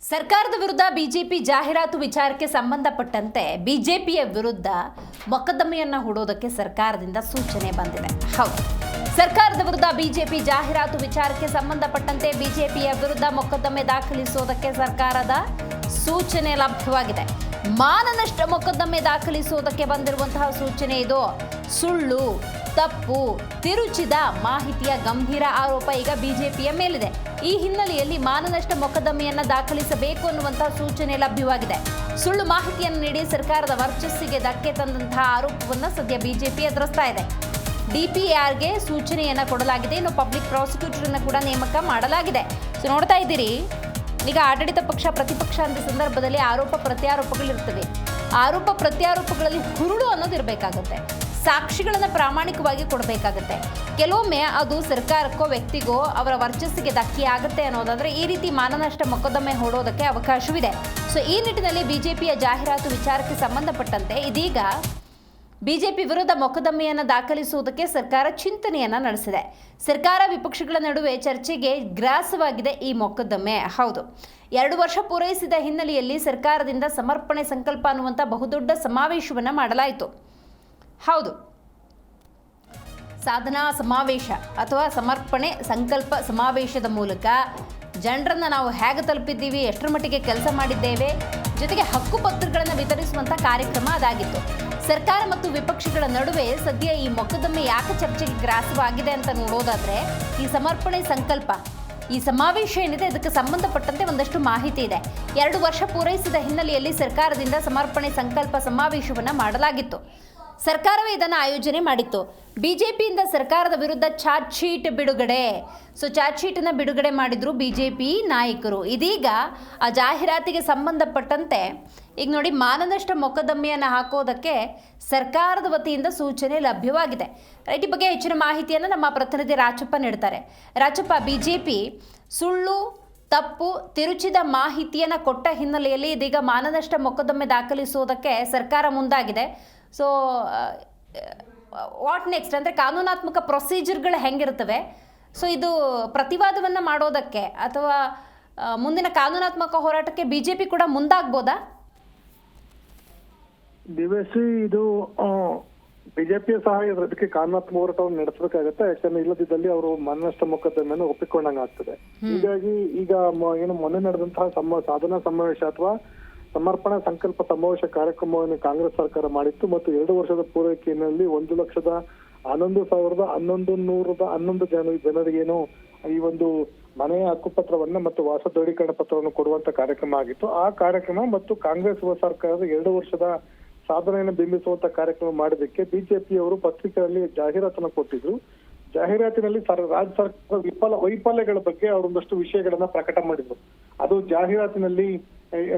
ಸರ್ಕಾರದ ವಿರುದ್ಧ ಬಿಜೆಪಿ ಜಾಹೀರಾತು ವಿಚಾರಕ್ಕೆ ಸಂಬಂಧಪಟ್ಟಂತೆ ಬಿಜೆಪಿಯ ವಿರುದ್ಧ ಮೊಕದ್ದಮೆಯನ್ನು ಹೂಡೋದಕ್ಕೆ ಸರ್ಕಾರದಿಂದ ಸೂಚನೆ ಬಂದಿದೆ. ಹೌದು, ಸರ್ಕಾರದ ವಿರುದ್ಧ ಬಿಜೆಪಿ ಜಾಹೀರಾತು ವಿಚಾರಕ್ಕೆ ಸಂಬಂಧಪಟ್ಟಂತೆ ಬಿಜೆಪಿಯ ವಿರುದ್ಧ ಮೊಕದ್ದಮೆ ದಾಖಲಿಸುವುದಕ್ಕೆ ಸರ್ಕಾರದ ಸೂಚನೆ ಲಭ್ಯವಾಗಿದೆ. ಮಾನನಷ್ಟ ಮೊಕದ್ದಮೆ ದಾಖಲಿಸುವುದಕ್ಕೆ ಬಂದಿರುವಂತಹ ಸೂಚನೆ ಇದು. ಸುಳ್ಳು, ತಪ್ಪು, ತಿರುಚಿದ ಮಾಹಿತಿಯ ಗಂಭೀರ ಆರೋಪ ಈಗ ಬಿಜೆಪಿಯ ಮೇಲಿದೆ. ಈ ಹಿನ್ನೆಲೆಯಲ್ಲಿ ಮಾನನಷ್ಟ ಮೊಕದ್ದಮೆಯನ್ನು ದಾಖಲಿಸಬೇಕು ಅನ್ನುವಂತಹ ಸೂಚನೆ ಲಭ್ಯವಾಗಿದೆ. ಸುಳ್ಳು ಮಾಹಿತಿಯನ್ನು ನೀಡಿ ಸರ್ಕಾರದ ವರ್ಚಸ್ಸಿಗೆ ಧಕ್ಕೆ ತಂದಂತಹ ಆರೋಪವನ್ನು ಸದ್ಯ ಬಿಜೆಪಿ ಎದುರಿಸ್ತಾ ಇದೆ. ಡಿಪಿಆರ್ಗೆ ಸೂಚನೆಯನ್ನು ಕೊಡಲಾಗಿದೆ. ಇನ್ನು ಪಬ್ಲಿಕ್ ಪ್ರಾಸಿಕ್ಯೂಟರ್ ಅನ್ನು ಕೂಡ ನೇಮಕ ಮಾಡಲಾಗಿದೆ. ಸೊ ನೋಡ್ತಾ ಇದ್ದೀರಿ, ಈಗ ಆಡಳಿತ ಪಕ್ಷ ಪ್ರತಿಪಕ್ಷ ಅಂತ ಸಂದರ್ಭದಲ್ಲಿ ಆರೋಪ ಪ್ರತ್ಯಾರೋಪಗಳಿರ್ತವೆ. ಆರೋಪ ಪ್ರತ್ಯಾರೋಪಗಳಲ್ಲಿ ಹುರುಳು ಅನ್ನೋದು ಇರಬೇಕಾಗುತ್ತೆ. ಸಾಕ್ಷಿಗಳನ್ನು ಪ್ರಾಮಾಣಿಕವಾಗಿ ಕೊಡಬೇಕಾಗುತ್ತೆ. ಕೆಲವೊಮ್ಮೆ ಅದು ಸರ್ಕಾರಕ್ಕೋ ವ್ಯಕ್ತಿಗೋ ಅವರ ವರ್ಚಸ್ಸಿಗೆ ಧಕ್ಕೆ ಆಗುತ್ತೆ ಅನ್ನೋದಾದ್ರೆ ಈ ರೀತಿ ಮಾನನಷ್ಟ ಮೊಕದ್ದಮೆ ಹೂಡೋದಕ್ಕೆ ಅವಕಾಶವಿದೆ. ಸೊ ಈ ನಿಟ್ಟಿನಲ್ಲಿ ಬಿಜೆಪಿಯ ಜಾಹೀರಾತು ವಿಚಾರಕ್ಕೆ ಸಂಬಂಧಪಟ್ಟಂತೆ ಇದೀಗ ಬಿಜೆಪಿ ವಿರುದ್ಧ ಮೊಕದ್ದಮೆಯನ್ನು ದಾಖಲಿಸುವುದಕ್ಕೆ ಸರ್ಕಾರ ಚಿಂತನೆಯನ್ನ ನಡೆಸಿದೆ. ಸರ್ಕಾರ ವಿಪಕ್ಷಗಳ ನಡುವೆ ಚರ್ಚೆಗೆ ಗ್ರಾಸವಾಗಿದೆ ಈ ಮೊಕದ್ದಮೆ. ಹೌದು, 2 ವರ್ಷ ಪೂರೈಸಿದ ಹಿನ್ನೆಲೆಯಲ್ಲಿ ಸರ್ಕಾರದಿಂದ ಸಮರ್ಪಣೆ ಸಂಕಲ್ಪ ಅನ್ನುವಂಥ ಬಹುದೊಡ್ಡ ಸಮಾವೇಶವನ್ನು ಮಾಡಲಾಯಿತು. ಹೌದು, ಸಾಧನಾ ಸಮಾವೇಶ ಅಥವಾ ಸಮರ್ಪಣೆ ಸಂಕಲ್ಪ ಸಮಾವೇಶದ ಮೂಲಕ ಜನರನ್ನು ನಾವು ಹೇಗೆ ತಲುಪಿದ್ದೀವಿ, ಎಷ್ಟರ ಮಟ್ಟಿಗೆ ಕೆಲಸ ಮಾಡಿದ್ದೇವೆ, ಜೊತೆಗೆ ಹಕ್ಕುಪತ್ರಗಳನ್ನು ವಿತರಿಸುವಂಥ ಕಾರ್ಯಕ್ರಮ ಅದಾಗಿತ್ತು. ಸರ್ಕಾರ ಮತ್ತು ವಿಪಕ್ಷಗಳ ನಡುವೆ ಸದ್ಯ ಈ ಮೊಕದ್ದಮೆ ಯಾಕೆ ಚರ್ಚೆಗೆ ಗ್ರಾಸವಾಗಿದೆ ಅಂತ ನೋಡೋದಾದ್ರೆ, ಈ ಸಮರ್ಪಣೆ ಸಂಕಲ್ಪ ಈ ಸಮಾವೇಶ ಏನಿದೆ ಇದಕ್ಕೆ ಸಂಬಂಧಪಟ್ಟಂತೆ ಒಂದಷ್ಟು ಮಾಹಿತಿ ಇದೆ. 2 ವರ್ಷ ಪೂರೈಸಿದ ಹಿನ್ನೆಲೆಯಲ್ಲಿ ಸರ್ಕಾರದಿಂದ ಸಮರ್ಪಣೆ ಸಂಕಲ್ಪ ಸಮಾವೇಶವನ್ನು ಮಾಡಲಾಗಿತ್ತು. ಸರ್ಕಾರವೇ ಇದನ್ನು ಆಯೋಜನೆ ಮಾಡಿತ್ತು. ಬಿಜೆಪಿಯಿಂದ ಸರ್ಕಾರದ ವಿರುದ್ಧ ಚಾರ್ಜ್ ಶೀಟ್ ಬಿಡುಗಡೆ. ಸೊ ಚಾರ್ಜ್ ಶೀಟನ್ನು ಬಿಡುಗಡೆ ಮಾಡಿದ್ರು ಬಿಜೆಪಿ ನಾಯಕರು. ಇದೀಗ ಆ ಜಾಹೀರಾತಿಗೆ ಸಂಬಂಧಪಟ್ಟಂತೆ ಈಗ ನೋಡಿ, ಮಾನನಷ್ಟ ಮೊಕದ್ದಮೆಯನ್ನು ಹಾಕೋದಕ್ಕೆ ಸರ್ಕಾರದ ವತಿಯಿಂದ ಸೂಚನೆ ಲಭ್ಯವಾಗಿದೆ. ರೈಟ್, ಈ ಬಗ್ಗೆ ಹೆಚ್ಚಿನ ಮಾಹಿತಿಯನ್ನು ನಮ್ಮ ಪ್ರತಿನಿಧಿ ರಾಚಪ್ಪ ನೀಡ್ತಾರೆ. ರಾಚಪ್ಪ, ಬಿಜೆಪಿ ಸುಳ್ಳು, ತಪ್ಪು, ತಿರುಚಿದ ಮಾಹಿತಿಯನ್ನು ಕೊಟ್ಟ ಹಿನ್ನೆಲೆಯಲ್ಲಿ ಇದೀಗ ಮಾನನಷ್ಟ ಮೊಕದ್ದಮೆ ದಾಖಲಿಸುವುದಕ್ಕೆ ಸರ್ಕಾರ ಮುಂದಾಗಿದೆ. ಸೊ ವಾಟ್ ನೆಕ್ಸ್ಟ್ ಅಂದರೆ ಕಾನೂನಾತ್ಮಕ ಪ್ರೊಸೀಜರ್ಗಳು ಹೆಂಗಿರ್ತವೆ? ಸೊ ಇದು ಪ್ರತಿವಾದವನ್ನು ಮಾಡೋದಕ್ಕೆ ಅಥವಾ ಮುಂದಿನ ಕಾನೂನಾತ್ಮಕ ಹೋರಾಟಕ್ಕೆ ಬಿಜೆಪಿ ಕೂಡ ಮುಂದಾಗ್ಬೋದಾ? ದಿವ್ಯಶ್ರೀ, ಇದು ಬಿಜೆಪಿಯ ಸಹ ಇದಕ್ಕೆ ಕಾನೂನಾತ್ಮಕ ಹೋರಾಟವನ್ನು ನಡೆಸಬೇಕಾಗತ್ತೆ. ಯಾಕಂದ್ರೆ ಇಲ್ಲದಿದ್ದಲ್ಲಿ ಅವರು ಮಾನನಷ್ಟ ಮೊಕದ್ದಮೆಯನ್ನು ಒಪ್ಪಿಕೊಂಡಂಗೆ ಆಗ್ತದೆ. ಹೀಗಾಗಿ ಈಗ ಏನು ಮೊನ್ನೆ ನಡೆದಂತಹ ಸಾಧನಾ ಸಮಾವೇಶ ಅಥವಾ ಸಮರ್ಪಣಾ ಸಂಕಲ್ಪ ಸಮಾವೇಶ ಕಾರ್ಯಕ್ರಮವನ್ನು ಕಾಂಗ್ರೆಸ್ ಸರ್ಕಾರ ಮಾಡಿತ್ತು ಮತ್ತು 2 ವರ್ಷದ ಪೂರೈಕೆಯಲ್ಲಿ 1,11,1111 ಜನರಿಗೇನು ಈ ಒಂದು ಮನೆಯ ಹಕ್ಕುಪತ್ರವನ್ನ ಮತ್ತು ವಾಸ ದೃಢೀಕರಣ ಪತ್ರವನ್ನು ಕೊಡುವಂತ ಕಾರ್ಯಕ್ರಮ ಆಗಿತ್ತು. ಆ ಕಾರ್ಯಕ್ರಮ ಮತ್ತು ಕಾಂಗ್ರೆಸ್ ಸರ್ಕಾರದ 2 ವರ್ಷದ ಸಾಧನೆಯನ್ನು ಬಿಂಬಿಸುವಂತ ಕಾರ್ಯಕ್ರಮ ಮಾಡಿದಕ್ಕೆ ಬಿಜೆಪಿಯವರು ಪತ್ರಿಕೆಯಲ್ಲಿ ಜಾಹೀರಾತನ್ನು ಕೊಟ್ಟಿದ್ರು. ಜಾಹೀರಾತಿನಲ್ಲಿ ರಾಜ್ಯ ಸರ್ಕಾರದ ವೈಫಲ್ಯಗಳ ಬಗ್ಗೆ ಅವರೊಂದಷ್ಟು ವಿಷಯಗಳನ್ನ ಪ್ರಕಟ ಮಾಡಿದ್ರು. ಅದು ಜಾಹೀರಾತಿನಲ್ಲಿ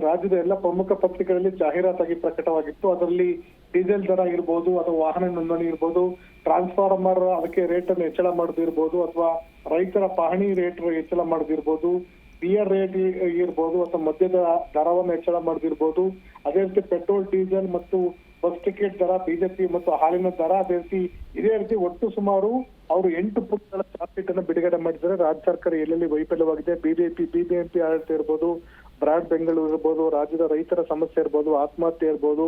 ರಾಜ್ಯದ ಎಲ್ಲ ಪ್ರಮುಖ ಪತ್ರಿಕೆಗಳಲ್ಲಿ ಜಾಹೀರಾತಾಗಿ ಪ್ರಕಟವಾಗಿತ್ತು. ಅದರಲ್ಲಿ ಡೀಸೆಲ್ ದರ ಇರ್ಬೋದು ಅಥವಾ ವಾಹನ ನೋಂದಣಿ ಇರ್ಬೋದು, ಟ್ರಾನ್ಸ್ಫಾರ್ಮರ್ ಅದಕ್ಕೆ ರೇಟ್ ಅನ್ನು ಹೆಚ್ಚಳ ಮಾಡೋದು ಇರ್ಬೋದು, ಅಥವಾ ರೈತರ ಪಹಣಿ ರೇಟ್ ಹೆಚ್ಚಳ ಮಾಡೋದಿರ್ಬೋದು, ಬಿಯರ್ ರೇಟ್ ಇರ್ಬೋದು, ಅಥವಾ ಮದ್ಯದ ದರವನ್ನು ಹೆಚ್ಚಳ ಮಾಡೋದಿರ್ಬೋದು, ಅದೇ ರೀತಿ ಪೆಟ್ರೋಲ್, ಡೀಸೆಲ್ ಮತ್ತು ಬಸ್ ಟಿಕೆಟ್ ದರ, ಬಿಜೆಪಿ ಮತ್ತು ಹಾಲಿನ ದರ, ಇದೇ ರೀತಿ ಒಟ್ಟು ಸುಮಾರು ಅವರು 8 ಪುಟಗಳ ಚಾರ್ಜ್ ಶೀಟ್ ಅನ್ನು ಬಿಡುಗಡೆ ಮಾಡಿದ್ದಾರೆ. ರಾಜ್ಯ ಸರ್ಕಾರ ಎಲ್ಲೆಲ್ಲಿ ವೈಫಲ್ಯವಾಗಿದೆ, ಬಿಬಿಎಂಪಿ ಆಡಳಿತ ಇರ್ಬೋದು, ಬ್ರಾಡ್ ಬೆಂಗಳೂರು ಇರ್ಬೋದು, ರಾಜ್ಯದ ರೈತರ ಸಮಸ್ಯೆ ಇರ್ಬೋದು, ಆತ್ಮಹತ್ಯೆ ಇರ್ಬೋದು,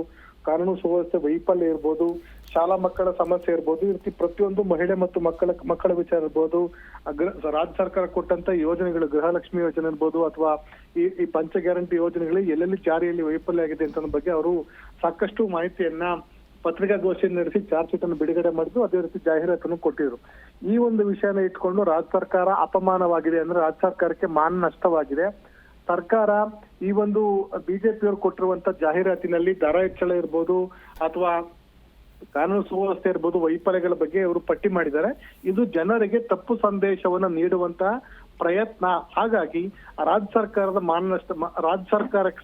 ಕಾನೂನು ಸುವ್ಯವಸ್ಥೆ ವೈಫಲ್ಯ ಇರ್ಬೋದು, ಶಾಲಾ ಮಕ್ಕಳ ಸಮಸ್ಯೆ ಇರ್ಬೋದು, ಈ ರೀತಿ ಪ್ರತಿಯೊಂದು ಮಹಿಳೆ ಮತ್ತು ಮಕ್ಕಳ ವಿಚಾರ ಇರ್ಬೋದು, ರಾಜ್ಯ ಸರ್ಕಾರ ಕೊಟ್ಟಂತ ಯೋಜನೆಗಳು, ಗೃಹಲಕ್ಷ್ಮಿ ಯೋಜನೆ ಇರ್ಬೋದು, ಅಥವಾ ಈ ಪಂಚ ಗ್ಯಾರಂಟಿ ಯೋಜನೆಗಳು ಎಲ್ಲೆಲ್ಲಿ ಜಾರಿಯಲ್ಲಿ ವೈಫಲ್ಯ ಆಗಿದೆ ಅಂತ ಬಗ್ಗೆ ಅವರು ಸಾಕಷ್ಟು ಮಾಹಿತಿಯನ್ನ ಪತ್ರಿಕಾಗೋಷ್ಠಿಯನ್ನು ನಡೆಸಿ ಚಾರ್ಜ್ ಶೀಟ್ ಅನ್ನು ಬಿಡುಗಡೆ ಮಾಡಿದ್ರು. ಅದೇ ರೀತಿ ಜಾಹೀರಾತನ್ನು ಕೊಟ್ಟಿದ್ರು. ಈ ಒಂದು ವಿಷಯನ ಇಟ್ಕೊಂಡು ರಾಜ್ಯ ಸರ್ಕಾರ ಅಪಮಾನವಾಗಿದೆ ಅಂದ್ರೆ ರಾಜ್ಯ ಸರ್ಕಾರಕ್ಕೆ ಮಾನ ನಷ್ಟವಾಗಿದೆ. ಸರ್ಕಾರ ಈ ಒಂದು ಬಿಜೆಪಿಯವರು ಕೊಟ್ಟಿರುವಂತ ಜಾಹೀರಾತಿನಲ್ಲಿ ದರ ಹೆಚ್ಚಳ ಇರ್ಬೋದು ಅಥವಾ ಕಾನೂನು ಸುವ್ಯವಸ್ಥೆ ಇರ್ಬೋದು, ವೈಫಲ್ಯಗಳ ಬಗ್ಗೆ ಅವರು ಪಟ್ಟಿ ಮಾಡಿದ್ದಾರೆ. ಇದು ಜನರಿಗೆ ತಪ್ಪು ಸಂದೇಶವನ್ನ ನೀಡುವಂತ ಪ್ರಯತ್ನ. ಹಾಗಾಗಿ ರಾಜ್ಯ ಸರ್ಕಾರದ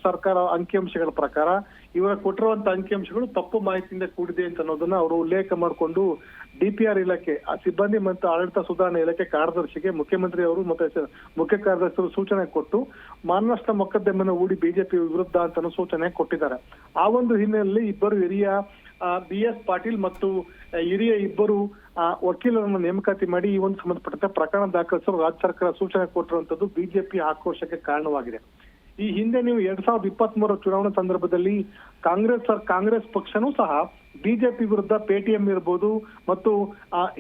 ಸರ್ಕಾರ ಅಂಕಿಅಂಶಗಳ ಪ್ರಕಾರ ಇವರ ಕೊಟ್ಟಿರುವಂತ ಅಂಕಿಅಂಶಗಳು ತಪ್ಪು ಮಾಹಿತಿಯಿಂದ ಕೂಡಿದೆ ಅಂತ ಅನ್ನೋದನ್ನ ಅವರು ಉಲ್ಲೇಖ ಮಾಡಿಕೊಂಡು ಡಿಪಿಆರ್ ಇಲಾಖೆ ಸಿಬ್ಬಂದಿ ಮತ್ತು ಆಡಳಿತ ಸುಧಾರಣೆ ಇಲಾಖೆ ಕಾರ್ಯದರ್ಶಿಗೆ ಮುಖ್ಯಮಂತ್ರಿ ಅವರು ಮತ್ತೆ ಮುಖ್ಯ ಕಾರ್ಯದರ್ಶಿಗಳು ಸೂಚನೆ ಕೊಟ್ಟು ಮಾನನಷ್ಟ ಮೊಕದ್ದಮೆಯನ್ನು ಹೂಡಿ ಬಿಜೆಪಿ ವಿರುದ್ಧ ಅಂತ ಸೂಚನೆ ಕೊಟ್ಟಿದ್ದಾರೆ. ಆ ಒಂದು ಹಿನ್ನೆಲೆಯಲ್ಲಿ ಇಬ್ಬರು ಹಿರಿಯ BS ಪಾಟೀಲ್ ಮತ್ತು ಹಿರಿಯ ಇಬ್ಬರು ವಕೀಲರನ್ನು ನೇಮಕಾತಿ ಮಾಡಿ ಈ ಒಂದು ಸಂಬಂಧಪಟ್ಟಂತೆ ಪ್ರಕರಣ ದಾಖಲಿಸಲು ರಾಜ್ಯ ಸರ್ಕಾರ ಸೂಚನೆ ಕೊಟ್ಟಿರುವಂತದ್ದು ಬಿಜೆಪಿ ಆಕ್ರೋಶಕ್ಕೆ ಕಾರಣವಾಗಿದೆ. ಈ ಹಿಂದೆ ನೀವು 2023 ಚುನಾವಣಾ ಸಂದರ್ಭದಲ್ಲಿ ಕಾಂಗ್ರೆಸ್ ಪಕ್ಷನೂ ಸಹ ಬಿಜೆಪಿ ವಿರುದ್ಧ ಪೇಟಿಎಂ ಇರ್ಬೋದು ಮತ್ತು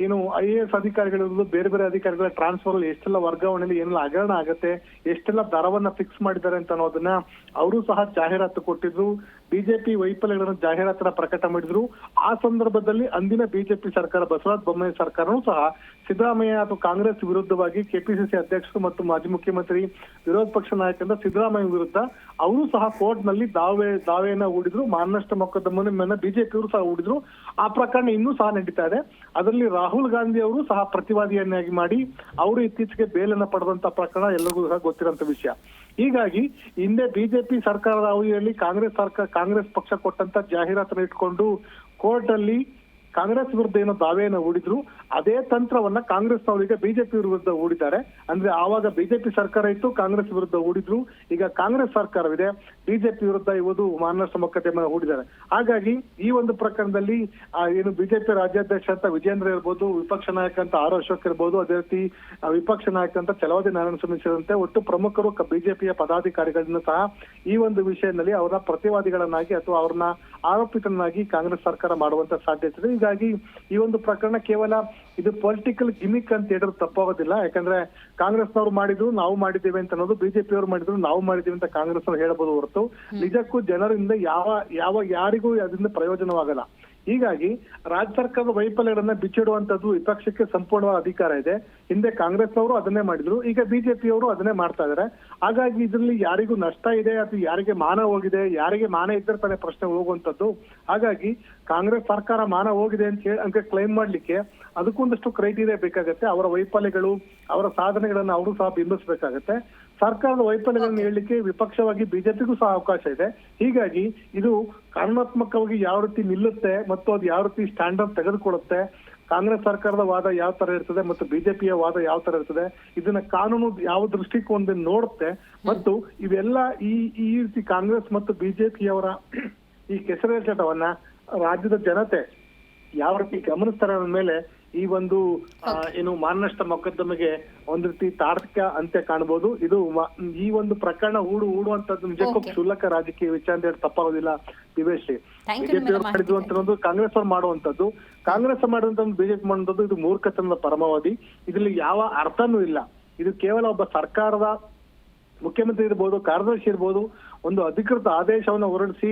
ಏನು IAS ಅಧಿಕಾರಿಗಳಿರ್ಬೋದು, ಬೇರೆ ಬೇರೆ ಅಧಿಕಾರಿಗಳ ಟ್ರಾನ್ಸ್ಫರ್ ಅಲ್ಲಿ ಎಷ್ಟೆಲ್ಲ ವರ್ಗಾವಣೆಯಲ್ಲಿ ಏನೆಲ್ಲ ಹಗರಣ ಆಗತ್ತೆ, ಎಷ್ಟೆಲ್ಲ ದರವನ್ನ ಫಿಕ್ಸ್ ಮಾಡಿದ್ದಾರೆ ಅಂತ ಅನ್ನೋದನ್ನ ಅವರು ಸಹ ಜಾಹೀರಾತು ಕೊಟ್ಟಿದ್ರು. ಬಿಜೆಪಿ ವೈಫಲ್ಯಗಳನ್ನು ಜಾಹೀರಾತನ್ನ ಪ್ರಕಟ ಮಾಡಿದ್ರು. ಆ ಸಂದರ್ಭದಲ್ಲಿ ಅಂದಿನ ಬಿಜೆಪಿ ಸರ್ಕಾರ, ಬಸವರಾಜ ಬೊಮ್ಮಾಯಿ ಸರ್ಕಾರನೂ ಸಹ ಸಿದ್ದರಾಮಯ್ಯ ಅಥವಾ ಕಾಂಗ್ರೆಸ್ ವಿರುದ್ಧವಾಗಿ ಕೆಪಿಸಿಸಿ ಅಧ್ಯಕ್ಷರು ಮತ್ತು ಮಾಜಿ ಮುಖ್ಯಮಂತ್ರಿ ವಿರೋಧ ಪಕ್ಷ ನಾಯಕರಿಂದ ಸಿದ್ದರಾಮಯ್ಯ ವಿರುದ್ಧ ಅವರು ಸಹ ಕೋರ್ಟ್ ನಲ್ಲಿ ದಾವೆಯನ್ನ ಹೂಡಿದ್ರು. ಮಾನನಷ್ಟ ಮೊಕದ್ದಮೆಯನ್ನ ಬಿಜೆಪಿಯವರು ಸಹ ಹೂಡಿದ್ರು. ಆ ಪ್ರಕರಣ ಇನ್ನೂ ಸಹ ನಡೀತಾ ಇದೆ. ಅದರಲ್ಲಿ ರಾಹುಲ್ ಗಾಂಧಿ ಅವರು ಸಹ ಪ್ರತಿವಾದಿಯನ್ನಾಗಿ ಮಾಡಿ ಅವರು ಇತ್ತೀಚೆಗೆ ಬೇಲನ್ನ ಪಡೆದಂತ ಪ್ರಕರಣ ಎಲ್ಲರಿಗೂ ಸಹ ಗೊತ್ತಿರುವಂತ ವಿಷಯ. ಹೀಗಾಗಿ ಹಿಂದೆ ಬಿಜೆಪಿ ಸರ್ಕಾರದ ಅವಧಿಯಲ್ಲಿ ಕಾಂಗ್ರೆಸ್ ಪಕ್ಷ ಕೊಟ್ಟಂತ ಜಾಹೀರಾತನ್ನು ಇಟ್ಕೊಂಡು ಕೋರ್ಟ್ ಅಲ್ಲಿ ಕಾಂಗ್ರೆಸ್ ವಿರುದ್ಧ ಏನೋ ದಾವೆಯನ್ನು ಹೂಡಿದ್ರು. ಅದೇ ತಂತ್ರವನ್ನ ಕಾಂಗ್ರೆಸ್ನವರಿಗೆ ಬಿಜೆಪಿ ವಿರುದ್ಧ ಹೂಡಿದ್ದಾರೆ. ಅಂದ್ರೆ ಆವಾಗ ಬಿಜೆಪಿ ಸರ್ಕಾರ ಇತ್ತು, ಕಾಂಗ್ರೆಸ್ ವಿರುದ್ಧ ಹೂಡಿದ್ರು. ಈಗ ಕಾಂಗ್ರೆಸ್ ಸರ್ಕಾರವಿದೆ, ಬಿಜೆಪಿ ವಿರುದ್ಧ ಇವತ್ತು ಮಾನನಷ್ಟ ಮೊಕದ್ದಮೆ ಹೂಡಿದ್ದಾರೆ. ಹಾಗಾಗಿ ಈ ಒಂದು ಪ್ರಕರಣದಲ್ಲಿ ಏನು ಬಿಜೆಪಿ ರಾಜ್ಯಾಧ್ಯಕ್ಷ ಅಂತ ವಿಜೇಂದ್ರ ಇರ್ಬೋದು, ವಿಪಕ್ಷ ನಾಯಕ ಅಂತ ಆರ್ ಅಶೋಕ್ ಇರ್ಬೋದು, ಅದೇ ರೀತಿ ವಿಪಕ್ಷ ನಾಯಕ ಅಂತ ಚಲವಾದಿ ನಾರಾಯಣ ಸ್ವಾಮಿ ಸೇರಿದಂತೆ ಒಟ್ಟು ಪ್ರಮುಖರು ಬಿಜೆಪಿಯ ಪದಾಧಿಕಾರಿಗಳನ್ನ ಸಹ ಈ ಒಂದು ವಿಷಯದಲ್ಲಿ ಅವರ ಪ್ರತಿವಾದಿಗಳನ್ನಾಗಿ ಅಥವಾ ಅವ್ರನ್ನ ಆರೋಪಿತರನ್ನಾಗಿ ಕಾಂಗ್ರೆಸ್ ಸರ್ಕಾರ ಮಾಡುವಂತ ಸಾಧ್ಯತೆ ಇದೆ. ಹೀಗಾಗಿ ಈ ಒಂದು ಪ್ರಕರಣ ಕೇವಲ ಇದು ಪೊಲಿಟಿಕಲ್ ಗಿಮಿಕ್ ಅಂತ ಹೇಳಿದ್ರು ತಪ್ಪಾಗೋದಿಲ್ಲ. ಯಾಕಂದ್ರೆ ಕಾಂಗ್ರೆಸ್ನವ್ರು ಮಾಡಿದ್ರು ನಾವು ಮಾಡಿದ್ದೇವೆ ಅಂತ ಅನ್ನೋದು, ಬಿಜೆಪಿಯವರು ಮಾಡಿದ್ರು ನಾವು ಮಾಡಿದ್ದೇವೆ ಅಂತ ಕಾಂಗ್ರೆಸ್ ಅವ್ರು ಹೇಳಬಹುದು ಹೊರತು ನಿಜಕ್ಕೂ ಜನರಿಂದ ಯಾರಿಗೂ ಅದರಿಂದ ಪ್ರಯೋಜನವಾಗಲ್ಲ. ಹೀಗಾಗಿ ರಾಜ್ಯ ಸರ್ಕಾರದ ವೈಫಲ್ಯಗಳನ್ನ ಬಿಚ್ಚಿಡುವಂತದ್ದು ವಿಪಕ್ಷಕ್ಕೆ ಸಂಪೂರ್ಣವಾದ ಅಧಿಕಾರ ಇದೆ. ಹಿಂದೆ ಕಾಂಗ್ರೆಸ್ನವರು ಅದನ್ನೇ ಮಾಡಿದ್ರು, ಈಗ ಬಿಜೆಪಿಯವರು ಅದನ್ನೇ ಮಾಡ್ತಾ ಇದ್ದಾರೆ. ಹಾಗಾಗಿ ಇದರಲ್ಲಿ ಯಾರಿಗೂ ನಷ್ಟ ಇದೆ ಅಥವಾ ಯಾರಿಗೆ ಮಾನ ಹೋಗಿದೆ, ಯಾರಿಗೆ ಮಾನ ಇದ್ದರೆ ತಾನೇ ಪ್ರಶ್ನೆ ಹೋಗುವಂತದ್ದು. ಹಾಗಾಗಿ ಕಾಂಗ್ರೆಸ್ ಸರ್ಕಾರ ಮಾನ ಹೋಗಿದೆ ಅಂತ ಕ್ಲೈಮ್ ಮಾಡ್ಲಿಕ್ಕೆ ಅದಕ್ಕೊಂದಷ್ಟು ಕ್ರೈಟೀರಿಯಾ ಬೇಕಾಗತ್ತೆ. ಅವರ ವೈಫಲ್ಯಗಳು, ಅವರ ಸಾಧನೆಗಳನ್ನ ಅವರು ಸಹ ಬಿಂಬಿಸಬೇಕಾಗತ್ತೆ. ಸರ್ಕಾರದ ವೈಫಲ್ಯಗಳನ್ನ ಹೇಳಲಿಕ್ಕೆ ವಿಪಕ್ಷವಾಗಿ ಬಿಜೆಪಿಗೂ ಸಹ ಅವಕಾಶ ಇದೆ. ಹೀಗಾಗಿ ಇದು ಕಾನೂನಾತ್ಮಕವಾಗಿ ಯಾವ ರೀತಿ ನಿಲ್ಲುತ್ತೆ ಮತ್ತು ಅದು ಯಾವ ರೀತಿ ಸ್ಟ್ಯಾಂಡರ್ಡ್ ತೆಗೆದುಕೊಳ್ಳುತ್ತೆ, ಕಾಂಗ್ರೆಸ್ ಸರ್ಕಾರದ ವಾದ ಯಾವ ತರ ಇರ್ತದೆ ಮತ್ತು ಬಿಜೆಪಿಯ ವಾದ ಯಾವ ತರ ಇರ್ತದೆ, ಇದನ್ನ ಕಾನೂನು ಯಾವ ದೃಷ್ಟಿಕೋನದಿಂದ ನೋಡುತ್ತೆ ಮತ್ತು ಇವೆಲ್ಲ ಈ ರೀತಿ ಕಾಂಗ್ರೆಸ್ ಮತ್ತು ಬಿಜೆಪಿಯವರ ಈ ಕೆಸರೆರಚಾಟವನ್ನ ರಾಜ್ಯದ ಜನತೆ ಯಾವ ರೀತಿ ಗಮನಿಸ್ತಾರೆ ಅನ್ನೋ ಮೇಲೆ ಈ ಒಂದು ಏನು ಮಾನನಷ್ಟ ಮೊಕದ್ದಮೆಗೆ ಒಂದ್ ರೀತಿ ತಾರ್ಕಿಕ ಅಂತ್ಯ ಕಾಣಬಹುದು. ಇದು ಈ ಒಂದು ಪ್ರಕರಣ ಹೂಡುವಂತದ್ದು ನಿಜಕ್ಕೂ ಕ್ಷುಲ್ಲಕ ರಾಜಕೀಯ ವಿಚಾರ ಅಂತ ಹೇಳಿ ತಪ್ಪಾಗೋದಿಲ್ಲ. ದಿವೇಶ್ರೀ, ಬಿಜೆಪಿ ಅವರು ಮಾಡಿದ್ರು ಅಂತ ಕಾಂಗ್ರೆಸ್ ಅವ್ರು ಮಾಡುವಂತದ್ದು, ಕಾಂಗ್ರೆಸ್ ಮಾಡುವಂತ ಬಿಜೆಪಿ ಮಾಡುವಂತದ್ದು ಇದು ಮೂರ್ಖತನದ ಪರಮಾವಧಿ. ಇದ್ರಲ್ಲಿ ಯಾವ ಅರ್ಥನೂ ಇಲ್ಲ. ಇದು ಕೇವಲ ಒಬ್ಬ ಸರ್ಕಾರದ ಮುಖ್ಯಮಂತ್ರಿ ಇರ್ಬೋದು, ಕಾರ್ಯದರ್ಶಿ ಇರ್ಬೋದು, ಒಂದು ಅಧಿಕೃತ ಆದೇಶವನ್ನು ಹೊರಡಿಸಿ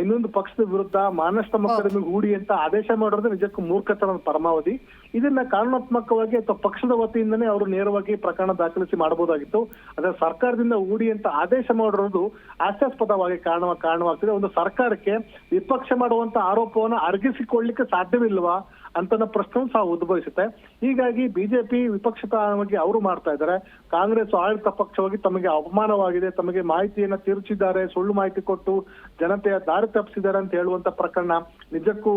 ಇನ್ನೊಂದು ಪಕ್ಷದ ವಿರುದ್ಧ ಮಾನನಷ್ಟ ಮೊಕದ್ದಮೆ ಹೂಡಿ ಅಂತ ಆದೇಶ ಮಾಡೋದು ನಿಜಕ್ಕೂ ಮೂರ್ಖತನದ ಪರಮಾವಧಿ. ಇದನ್ನ ಕಾನೂನಾತ್ಮಕವಾಗಿ ಅಥವಾ ಪಕ್ಷದ ವತಿಯಿಂದನೇ ಅವರು ನೇರವಾಗಿ ಪ್ರಕರಣ ದಾಖಲಿಸಿ ಮಾಡಬಹುದಾಗಿತ್ತು. ಅದ್ರ ಸರ್ಕಾರದಿಂದ ಹೂಡಿ ಅಂತ ಆದೇಶ ಮಾಡಿರೋದು ಹಾಸ್ಯಾಸ್ಪದವಾಗಿ ಕಾರಣವಾಗ್ತಿದೆ. ಒಂದು ಸರ್ಕಾರಕ್ಕೆ ವಿಪಕ್ಷ ಮಾಡುವಂತ ಆರೋಪವನ್ನು ಅರಗಿಸಿಕೊಳ್ಳಲಿಕ್ಕೆ ಸಾಧ್ಯವಿಲ್ವಾ ಅಂತ ಪ್ರಶ್ನೆ ಸಹ ಉದ್ಭವಿಸುತ್ತೆ. ಹೀಗಾಗಿ ಬಿಜೆಪಿ ವಿಪಕ್ಷವಾಗಿ ಅವರು ಮಾಡ್ತಾ ಇದ್ದಾರೆ, ಕಾಂಗ್ರೆಸ್ ಆಡಳಿತ ಪಕ್ಷವಾಗಿ ತಮಗೆ ಅವಮಾನವಾಗಿದೆ, ತಮಗೆ ಮಾಹಿತಿಯನ್ನ ತಿರುಚಿದ್ದಾರೆ, ಸುಳ್ಳು ಮಾಹಿತಿ ಕೊಟ್ಟು ಜನತೆಯ ದಾರಿ ತಪ್ಪಿಸಿದ್ದಾರೆ ಅಂತ ಹೇಳುವಂತ ಪ್ರಕರಣ ನಿಜಕ್ಕೂ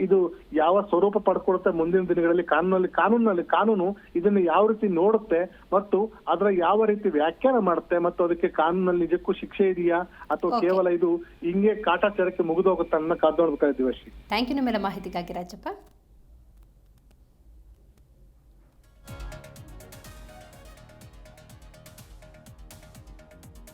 ಇದು ಯಾವ ಸ್ವರೂಪ ಪಡ್ಕೊಳುತ್ತೆ ಮುಂದಿನ ದಿನಗಳಲ್ಲಿ ಕಾನೂನು ಇದನ್ನು ಯಾವ ರೀತಿ ನೋಡುತ್ತೆ ಮತ್ತು ಅದರ ಯಾವ ರೀತಿ ವ್ಯಾಖ್ಯಾನ ಮಾಡುತ್ತೆ ಮತ್ತು ಅದಕ್ಕೆ ಕಾನೂನಲ್ಲಿ ನಿಜಕ್ಕೂ ಶಿಕ್ಷೆ ಇದೆಯಾ ಅಥವಾ ಕೇವಲ ಇದು ಹಿಂಗೆ ಕಾಟಾಚಾರಕ್ಕೆ ಮುಗಿದೋಗುತ್ತೆ ಅನ್ನೋ ಕಾದು ನೋಡ್ಬೇಕಾಗಿದ್ದೀವಿ ಅಷ್ಟೇ. ಥ್ಯಾಂಕ್ ಯು ನಿಮ್ಮೆಲ್ಲ ಮಾಹಿತಿಗಾಗಿ ರಾಜಪ್ಪ.